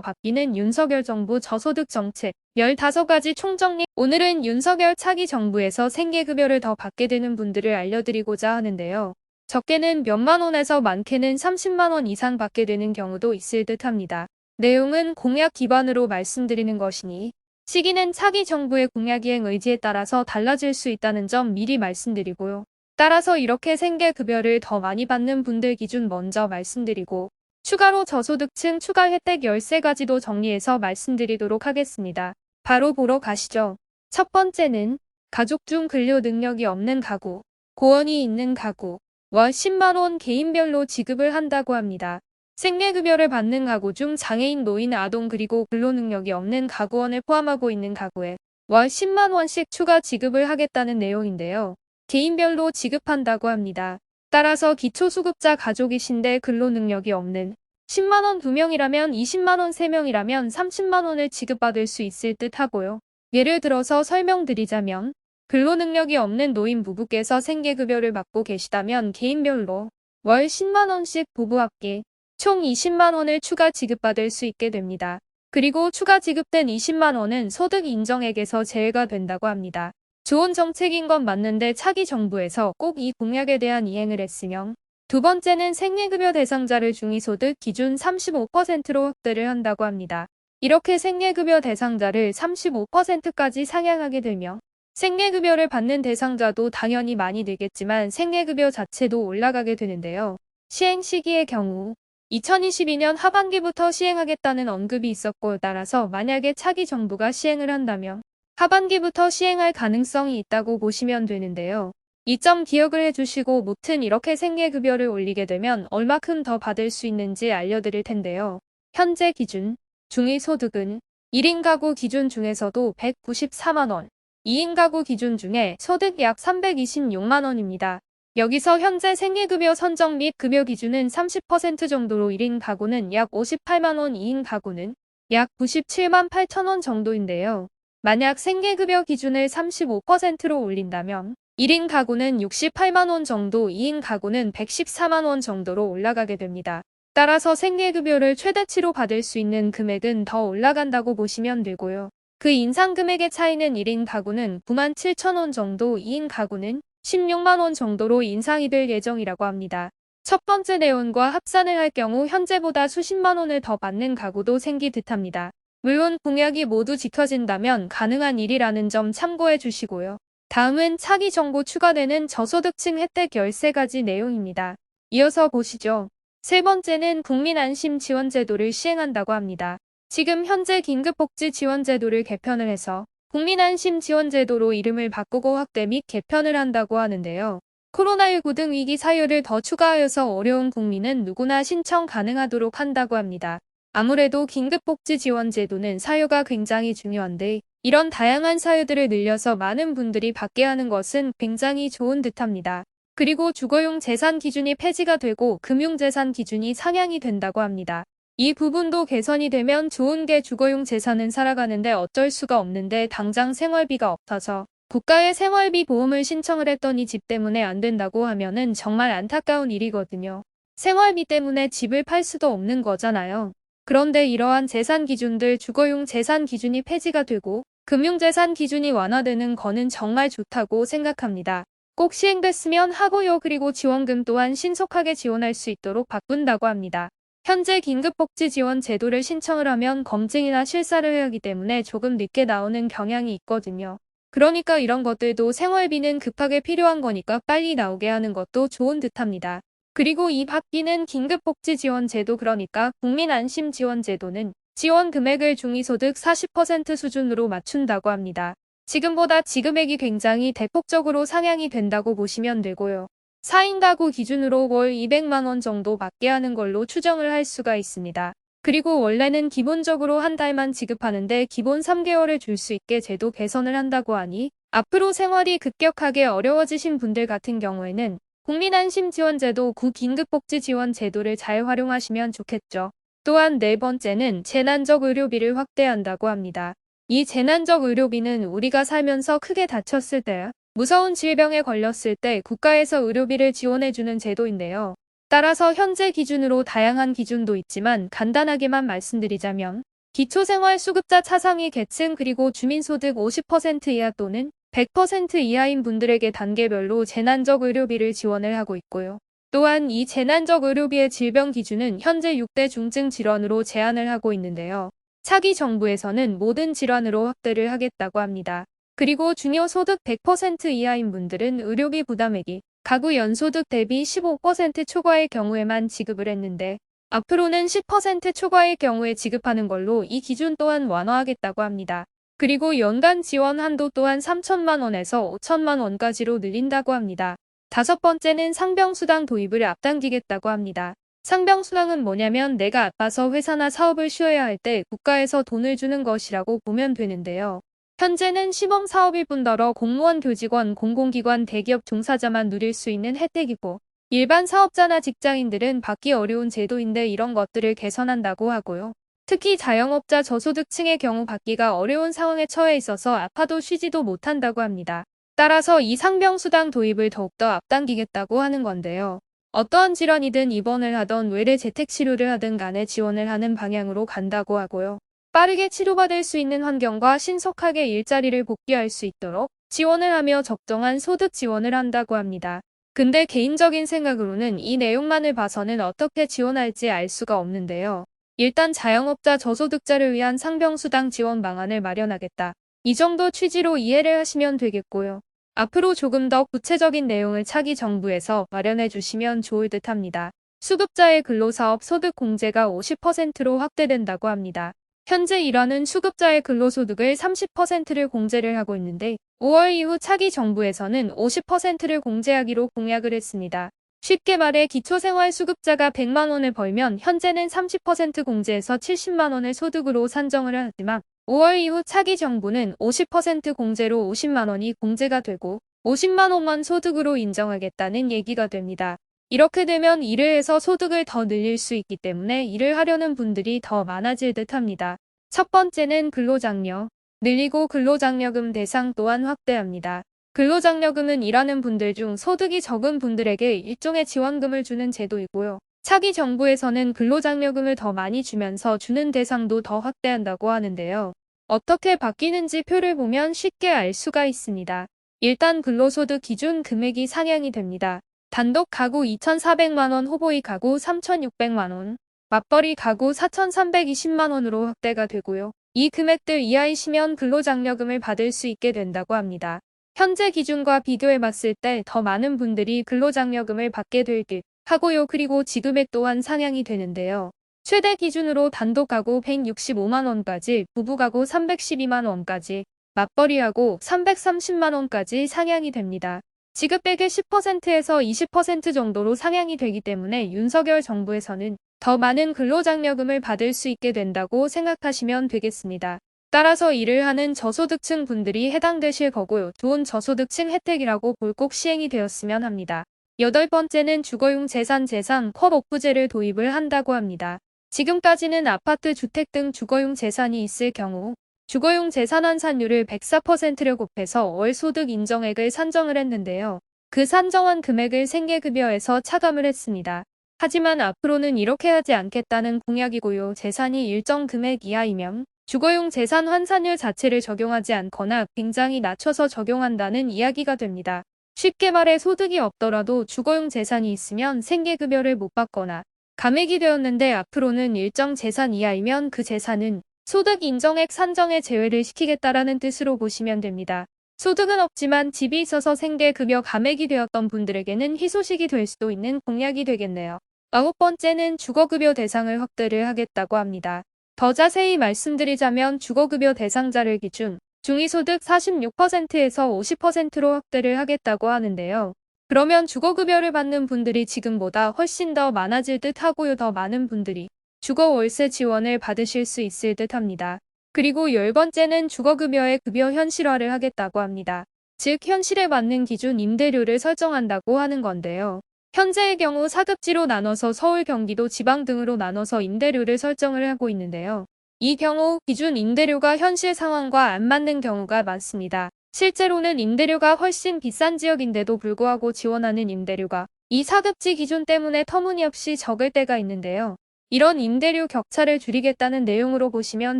바뀌는 윤석열 정부 저소득 정책 15가지 총정리. 오늘은 윤석열 차기 정부에서 생계급여를 더 받게 되는 분들을 알려드리고자 하는데요. 적게는 몇만 원에서 많게는 30만 원 이상 받게 되는 경우도 있을 듯합니다. 내용은 공약 기반으로 말씀드리는 것이니 시기는 차기 정부의 공약 이행 의지에 따라서 달라질 수 있다는 점 미리 말씀드리고요. 따라서 이렇게 생계급여를 더 많이 받는 분들 기준 먼저 말씀드리고 추가로 저소득층 추가 혜택 13가지도 정리해서 말씀드리도록 하겠습니다. 바로 보러 가시죠. 첫 번째는 가족 중 근로 능력이 없는 가구, 고원이 있는 가구, 월 10만 원 개인별로 지급을 한다고 합니다. 생계급여를 받는 가구 중 장애인, 노인, 아동 그리고 근로 능력이 없는 가구원을 포함하고 있는 가구에 월 10만 원씩 추가 지급을 하겠다는 내용인데요. 개인별로 지급한다고 합니다. 따라서 기초수급자 가족이신데 근로 능력이 없는 10만 원 2명이라면 20만 원 3명이라면 30만 원을 지급받을 수 있을 듯 하고요. 예를 들어서 설명드리자면 근로 능력이 없는 노인 부부께서 생계급여를 받고 계시다면 개인별로 월 10만 원씩 부부합계 총 20만 원을 추가 지급받을 수 있게 됩니다. 그리고 추가 지급된 20만 원은 소득 인정액에서 제외가 된다고 합니다. 좋은 정책인 건 맞는데 차기 정부에서 꼭 이 공약에 대한 이행을 했으면 두 번째는 생계급여 대상자를 중위소득 기준 35%로 확대를 한다고 합니다. 이렇게 생계급여 대상자를 35%까지 상향하게 되면 생계급여를 받는 대상자도 당연히 많이 늘겠지만 생계급여 자체도 올라가게 되는데요. 시행 시기의 경우 2022년 하반기부터 시행하겠다는 언급이 있었고 따라서 만약에 차기 정부가 시행을 한다면 하반기부터 시행할 가능성이 있다고 보시면 되는데요. 이 점 기억을 해주시고 무튼 이렇게 생계급여를 올리게 되면 얼마큼 더 받을 수 있는지 알려드릴 텐데요. 현재 기준 중위소득은 1인 가구 기준 중에서도 194만 원, 2인 가구 기준 중에 소득 약 326만 원입니다. 여기서 현재 생계급여 선정 및 급여 기준은 30% 정도로 1인 가구는 약 58만 원, 2인 가구는 약 97만 8천 원 정도인데요. 만약 생계급여 기준을 35%로 올린다면 1인 가구는 68만 원 정도, 2인 가구는 114만 원 정도로 올라가게 됩니다. 따라서 생계급여를 최대치로 받을 수 있는 금액은 더 올라간다고 보시면 되고요. 그 인상 금액의 차이는 1인 가구는 9만 7천 원 정도, 2인 가구는 16만 원 정도로 인상이 될 예정이라고 합니다. 첫 번째 내용과 합산을 할 경우 현재보다 수십만 원을 더 받는 가구도 생기 듯합니다. 물론 공약이 모두 지켜진다면 가능한 일이라는 점 참고해 주시고요. 다음은 차기 정부 추가되는 저소득층 혜택 13가지 내용입니다. 이어서 보시죠. 세 번째는 국민안심지원제도를 시행한다고 합니다. 지금 현재 긴급복지지원제도를 개편을 해서 국민안심지원제도로 이름을 바꾸고 확대 및 개편을 한다고 하는데요. 코로나19 등 위기 사유를 더 추가하여서 어려운 국민은 누구나 신청 가능하도록 한다고 합니다. 아무래도 긴급복지지원제도는 사유가 굉장히 중요한데 이런 다양한 사유들을 늘려서 많은 분들이 받게 하는 것은 굉장히 좋은 듯합니다. 그리고 주거용 재산 기준이 폐지가 되고 금융재산 기준이 상향이 된다고 합니다. 이 부분도 개선이 되면 좋은 게 주거용 재산은 살아가는데 어쩔 수가 없는데 당장 생활비가 없어서 국가에 생활비 보험을 신청을 했더니 집 때문에 안 된다고 하면은 정말 안타까운 일이거든요. 생활비 때문에 집을 팔 수도 없는 거잖아요. 그런데 이러한 재산 기준들 주거용 재산 기준이 폐지가 되고 금융재산 기준이 완화되는 거는 정말 좋다고 생각합니다. 꼭 시행됐으면 하고요. 그리고 지원금 또한 신속하게 지원할 수 있도록 바꾼다고 합니다. 현재 긴급복지지원 제도를 신청을 하면 검증이나 실사를 해야 하기 때문에 조금 늦게 나오는 경향이 있거든요. 그러니까 이런 것들도 생활비는 급하게 필요한 거니까 빨리 나오게 하는 것도 좋은 듯합니다. 그리고 이 바뀌는 긴급복지지원제도 그러니까 국민안심지원제도는 지원 금액을 중위소득 40% 수준으로 맞춘다고 합니다. 지금보다 지급액이 굉장히 대폭적으로 상향이 된다고 보시면 되고요. 4인 가구 기준으로 월 200만 원 정도 받게 하는 걸로 추정을 할 수가 있습니다. 그리고 원래는 기본적으로 한 달만 지급하는데 기본 3개월을 줄 수 있게 제도 개선을 한다고 하니 앞으로 생활이 급격하게 어려워지신 분들 같은 경우에는 국민안심지원제도 구긴급복지지원제도를 잘 활용하시면 좋겠죠. 또한 네 번째는 재난적 의료비를 확대한다고 합니다. 이 재난적 의료비는 우리가 살면서 크게 다쳤을 때, 무서운 질병에 걸렸을 때 국가에서 의료비를 지원해주는 제도인데요. 따라서 현재 기준으로 다양한 기준도 있지만 간단하게만 말씀드리자면 기초생활수급자 차상위 계층 그리고 주민소득 50% 이하 또는 100% 이하인 분들에게 단계별로 재난적 의료비를 지원을 하고 있고요. 또한 이 재난적 의료비의 질병 기준은 현재 6대 중증 질환으로 제한을 하고 있는데요. 차기 정부에서는 모든 질환으로 확대를 하겠다고 합니다. 그리고 중요소득 100% 이하인 분들은 의료비 부담액이 가구 연소득 대비 15% 초과의 경우에만 지급을 했는데 앞으로는 10% 초과의 경우에 지급하는 걸로 이 기준 또한 완화하겠다고 합니다. 그리고 연간 지원 한도 또한 3천만 원에서 5천만 원까지로 늘린다고 합니다. 다섯 번째는 상병수당 도입을 앞당기겠다고 합니다. 상병수당은 뭐냐면 내가 아파서 회사나 사업을 쉬어야 할 때 국가에서 돈을 주는 것이라고 보면 되는데요. 현재는 시범 사업일 뿐더러 공무원, 교직원, 공공기관, 대기업 종사자만 누릴 수 있는 혜택이고 일반 사업자나 직장인들은 받기 어려운 제도인데 이런 것들을 개선한다고 하고요. 특히 자영업자 저소득층의 경우 받기가 어려운 상황에 처해 있어서 아파도 쉬지도 못한다고 합니다. 따라서 이 상병수당 도입을 더욱더 앞당기겠다고 하는 건데요. 어떠한 질환이든 입원을 하던 외래 재택치료를 하든 간에 지원을 하는 방향으로 간다고 하고요. 빠르게 치료받을 수 있는 환경과 신속하게 일자리를 복귀할 수 있도록 지원을 하며 적정한 소득 지원을 한다고 합니다. 근데 개인적인 생각으로는 이 내용만을 봐서는 어떻게 지원할지 알 수가 없는데요. 일단 자영업자 저소득자를 위한 상병수당 지원 방안을 마련하겠다. 이 정도 취지로 이해를 하시면 되겠고요. 앞으로 조금 더 구체적인 내용을 차기 정부에서 마련해 주시면 좋을 듯 합니다. 수급자의 근로사업 소득 공제가 50%로 확대된다고 합니다. 현재 일하는 수급자의 근로소득을 30%를 공제를 하고 있는데 5월 이후 차기 정부에서는 50%를 공제하기로 공약을 했습니다. 쉽게 말해 기초생활수급자가 100만 원을 벌면 현재는 30% 공제해서 70만 원을 소득으로 산정을 하지만 5월 이후 차기 정부는 50% 공제로 50만 원이 공제가 되고 50만 원만 소득으로 인정하겠다는 얘기가 됩니다. 이렇게 되면 일을 해서 소득을 더 늘릴 수 있기 때문에 일을 하려는 분들이 더 많아질 듯 합니다. 첫 번째는 근로장려. 늘리고 근로장려금 대상 또한 확대합니다. 근로장려금은 일하는 분들 중 소득이 적은 분들에게 일종의 지원금을 주는 제도이고요. 차기 정부에서는 근로장려금을 더 많이 주면서 주는 대상도 더 확대한다고 하는데요. 어떻게 바뀌는지 표를 보면 쉽게 알 수가 있습니다. 일단 근로소득 기준 금액이 상향이 됩니다. 단독 가구 2,400만 원, 호보이 가구 3,600만 원, 맞벌이 가구 4,320만 원으로 확대가 되고요. 이 금액들 이하이시면 근로장려금을 받을 수 있게 된다고 합니다. 현재 기준과 비교해봤을 때 더 많은 분들이 근로장려금을 받게 될 듯 하고요. 그리고 지급액 또한 상향이 되는데요. 최대 기준으로 단독 가구 165만 원까지, 부부 가구 312만 원까지, 맞벌이하고 330만 원까지 상향이 됩니다. 지급액의 10%에서 20% 정도로 상향이 되기 때문에 윤석열 정부에서는 더 많은 근로장려금을 받을 수 있게 된다고 생각하시면 되겠습니다. 따라서 일을 하는 저소득층 분들이 해당되실 거고요. 좋은 저소득층 혜택이라고 볼 꼭 시행이 되었으면 합니다. 여덟 번째는 주거용 재산 컷오프제를 도입을 한다고 합니다. 지금까지는 아파트, 주택 등 주거용 재산이 있을 경우 주거용 재산 환산율을 104%를 곱해서 월 소득 인정액을 산정을 했는데요. 그 산정한 금액을 생계급여에서 차감을 했습니다. 하지만 앞으로는 이렇게 하지 않겠다는 공약이고요. 재산이 일정 금액 이하이면 주거용 재산 환산율 자체를 적용하지 않거나 굉장히 낮춰서 적용한다는 이야기가 됩니다. 쉽게 말해 소득이 없더라도 주거용 재산이 있으면 생계급여를 못 받거나 감액이 되었는데 앞으로는 일정 재산 이하이면 그 재산은 소득 인정액 산정에 제외를 시키겠다라는 뜻으로 보시면 됩니다. 소득은 없지만 집이 있어서 생계급여 감액이 되었던 분들에게는 희소식이 될 수도 있는 공약이 되겠네요. 아홉 번째는 주거급여 대상을 확대를 하겠다고 합니다. 더 자세히 말씀드리자면 주거급여 대상자를 기준 중위소득 46%에서 50%로 확대를 하겠다고 하는데요. 그러면 주거급여를 받는 분들이 지금보다 훨씬 더 많아질 듯 하고요. 더 많은 분들이 주거월세 지원을 받으실 수 있을 듯 합니다. 그리고 열 번째는 주거급여의 급여 현실화를 하겠다고 합니다. 즉 현실에 맞는 기준 임대료를 설정한다고 하는 건데요. 현재의 경우 4급지로 나눠서 서울, 경기도, 지방 등으로 나눠서 임대료를 설정을 하고 있는데요. 이 경우 기준 임대료가 현실 상황과 안 맞는 경우가 많습니다. 실제로는 임대료가 훨씬 비싼 지역인데도 불구하고 지원하는 임대료가 이 4급지 기준 때문에 터무니없이 적을 때가 있는데요. 이런 임대료 격차를 줄이겠다는 내용으로 보시면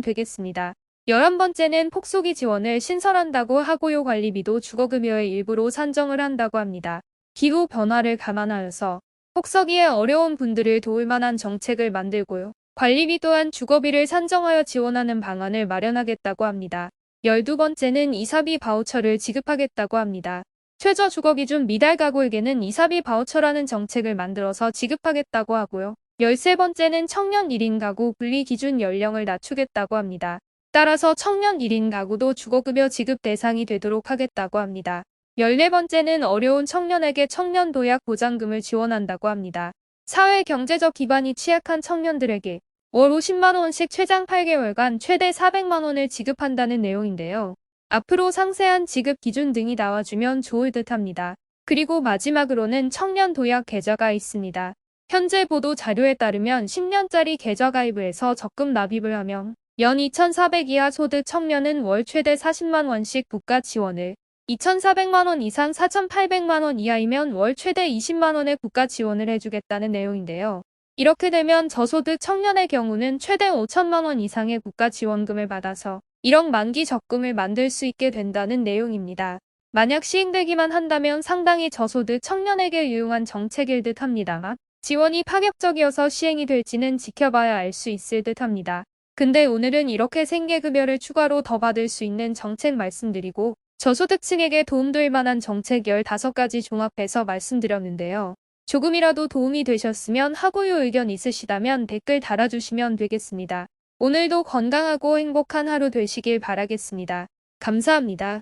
되겠습니다. 11번째는 폭소기 지원을 신설한다고 하고요. 관리비도 주거급여의 일부로 산정을 한다고 합니다. 기후 변화를 감안하여서 폭서기에 어려운 분들을 도울 만한 정책을 만들고요. 관리비 또한 주거비를 산정하여 지원하는 방안을 마련하겠다고 합니다. 12번째는 이사비 바우처를 지급하겠다고 합니다. 최저 주거기준 미달 가구에게는 이사비 바우처라는 정책을 만들어서 지급하겠다고 하고요. 13번째는 청년 1인 가구 분리 기준 연령을 낮추겠다고 합니다. 따라서 청년 1인 가구도 주거급여 지급 대상이 되도록 하겠다고 합니다. 14번째는 어려운 청년에게 청년 도약 보장금을 지원한다고 합니다. 사회 경제적 기반이 취약한 청년들에게 월 50만원씩 최장 8개월간 최대 400만원을 지급한다는 내용인데요. 앞으로 상세한 지급 기준 등이 나와주면 좋을 듯 합니다. 그리고 마지막으로는 청년 도약 계좌가 있습니다. 현재 보도 자료에 따르면 10년짜리 계좌 가입을 해서 적금 납입을 하면 연 2,400 이하 소득 청년은 월 최대 40만원씩 국가 지원을, 2,400만원 이상 4,800만원 이하이면 월 최대 20만원의 국가 지원을 해주겠다는 내용인데요. 이렇게 되면 저소득 청년의 경우는 최대 5천만원 이상의 국가 지원금을 받아서 1억 만기 적금을 만들 수 있게 된다는 내용입니다. 만약 시행되기만 한다면 상당히 저소득 청년에게 유용한 정책일 듯 합니다만 지원이 파격적이어서 시행이 될지는 지켜봐야 알 수 있을 듯 합니다. 근데 오늘은 이렇게 생계급여를 추가로 더 받을 수 있는 정책 말씀드리고 저소득층에게 도움될 만한 정책 15가지 종합해서 말씀드렸는데요. 조금이라도 도움이 되셨으면 하고요. 의견 있으시다면 댓글 달아주시면 되겠습니다. 오늘도 건강하고 행복한 하루 되시길 바라겠습니다. 감사합니다.